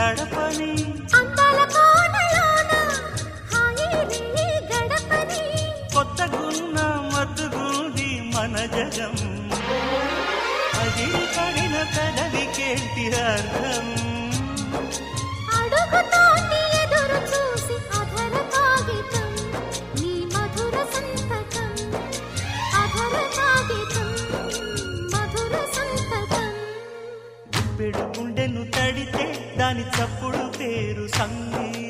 గడపని అందాల కోనలోన హాయి నీ గడపని కొత్తగున్న మత్తుగుంది మన జగం అది పడిన పెదవికేంటి అర్థం అడుగుతోంది ఎదురు చూసి అధర కాగితం నీ మధుర సంతకం అధర కాగితం మధుర సంతకం గుప్పెడు గుండెను తడితే దాని చప్పుడు పేరు సంగీతం